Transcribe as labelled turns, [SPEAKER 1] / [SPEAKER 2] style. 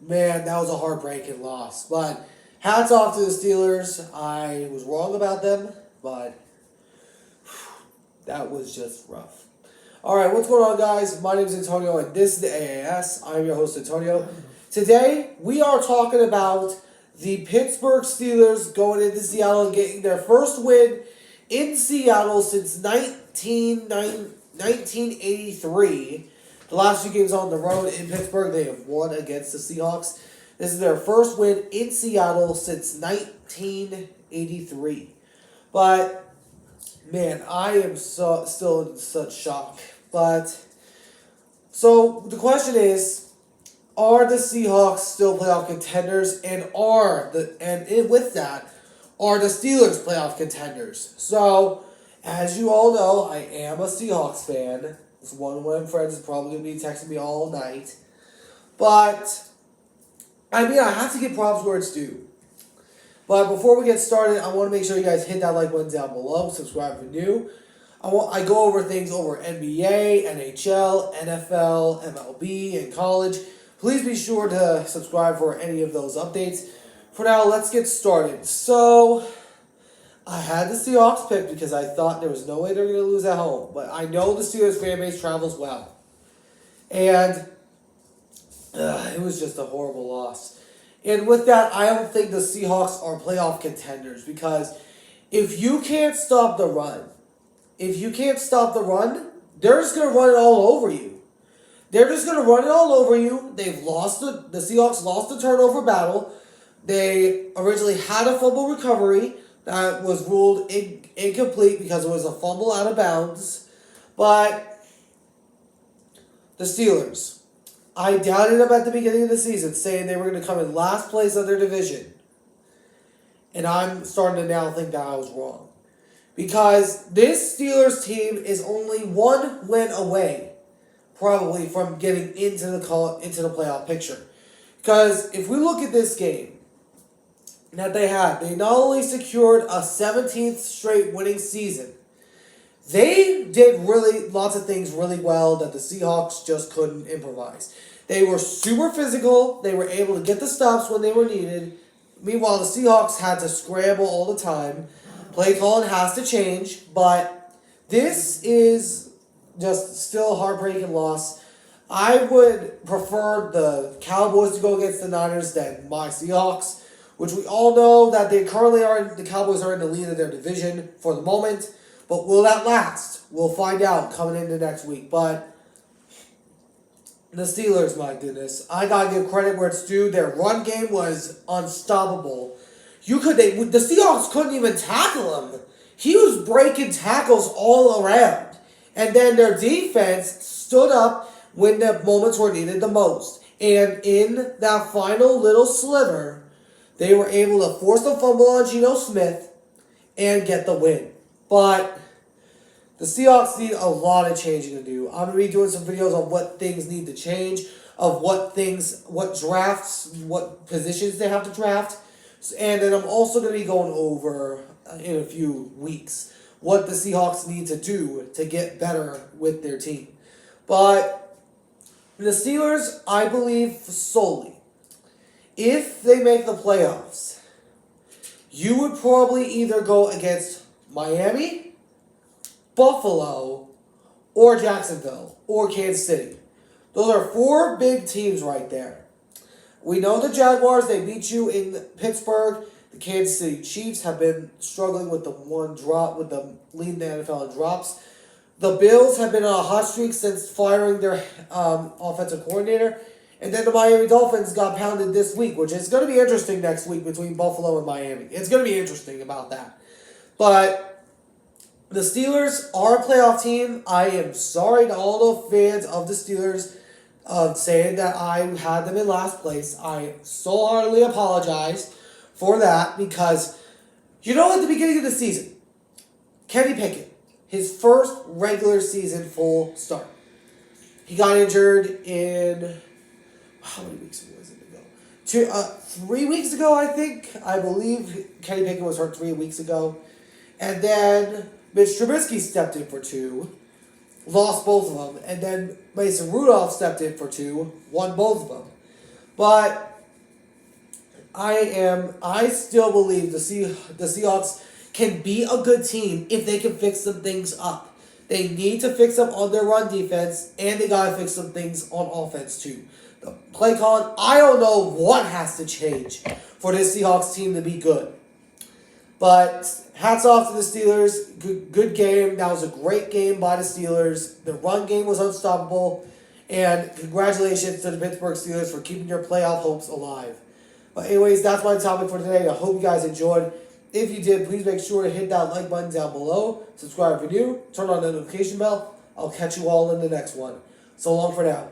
[SPEAKER 1] Man, that was a heartbreaking loss. But hats off to the Steelers. I was wrong about them, but that was just rough. All right, what's going on, guys? My name is Antonio, and this is the AAS. I'm your host, Antonio. Today, we are talking about the Pittsburgh Steelers going into Seattle and getting their first win in Seattle since 1983. The last few games on the road in Pittsburgh, they have won against the Seahawks. This is their first win in Seattle since 1983. But, man, I am still in such shock. But, so the question is, are the Seahawks still playoff contenders? And with that, are the Steelers playoff contenders? So, as you all know, I am a Seahawks fan. One of my friends is probably going to be texting me all night. But, I have to give props where it's due. But before we get started, I want to make sure you guys hit that like button down below. Subscribe if you're new. I go over things over NBA, NHL, NFL, MLB, and college. Please be sure to subscribe for any of those updates. For now, let's get started. So, I had the Seahawks picked because I thought there was no way they were going to lose at home. But I know the Steelers fan base travels well. And it was just a horrible loss. And with that, I don't think the Seahawks are playoff contenders. Because if you can't stop the run, they're just going to run it all over you. They're just going to run it all over you. The Seahawks lost the turnover battle. They originally had a fumble recovery that was ruled incomplete because it was a fumble out of bounds. But the Steelers, I doubted them at the beginning of the season, saying they were going to come in last place of their division. And I'm starting to now think that I was wrong. Because this Steelers team is only one win away, probably, from getting into the playoff picture. Because if we look at this game that they not only secured a 17th straight winning season, they did lots of things really well that the Seahawks just couldn't improvise. They were super physical. They were able to get the stops when they were needed. Meanwhile, the Seahawks had to scramble all the time. Play calling has to change, but this is just still a heartbreaking loss. I would prefer the Cowboys to go against the Niners than my Seahawks, which we all know that the Cowboys are in the lead of their division for the moment. But will that last? We'll find out coming into next week. But the Steelers, my goodness, I gotta give credit where it's due. Their run game was unstoppable. The Seahawks couldn't even tackle him. He was breaking tackles all around. And then their defense stood up when the moments were needed the most. And in that final little sliver, they were able to force the fumble on Geno Smith and get the win. But the Seahawks need a lot of changing to do. I'm going to be doing some videos on what things need to change, of what drafts, what positions they have to draft. And then I'm also going to be going over, in a few weeks, what the Seahawks need to do to get better with their team. But the Steelers, I believe solely, if they make the playoffs, you would probably either go against Miami, Buffalo, or Jacksonville, or Kansas City. Those are four big teams right there. We know the Jaguars, they beat you in Pittsburgh. The Kansas City Chiefs have been struggling with the lead in the NFL in drops. The Bills have been on a hot streak since firing their offensive coordinator. And then the Miami Dolphins got pounded this week, which is going to be interesting next week between Buffalo and Miami. It's going to be interesting about that. But the Steelers are a playoff team. I am sorry to all the fans of the Steelers saying that I had them in last place. I so heartily apologize for that because, at the beginning of the season, Kenny Pickett, his first regular season full start, he got injured in, how many weeks was it ago? 3 weeks ago, I think. I believe Kenny Pickett was hurt 3 weeks ago. And then Mitch Trubisky stepped in for 2. Lost both of them. And then Mason Rudolph stepped in for 2, won both of them. But I still believe the Seahawks can be a good team if they can fix some things up. They need to fix up on their run defense, and they gotta fix some things on offense too. The play calling, I don't know what has to change for this Seahawks team to be good. But hats off to the Steelers. Good game. That was a great game by the Steelers. The run game was unstoppable. And congratulations to the Pittsburgh Steelers for keeping your playoff hopes alive. But anyways, that's my topic for today. I hope you guys enjoyed. If you did, please make sure to hit that like button down below. Subscribe if you're new. Turn on the notification bell. I'll catch you all in the next one. So long for now.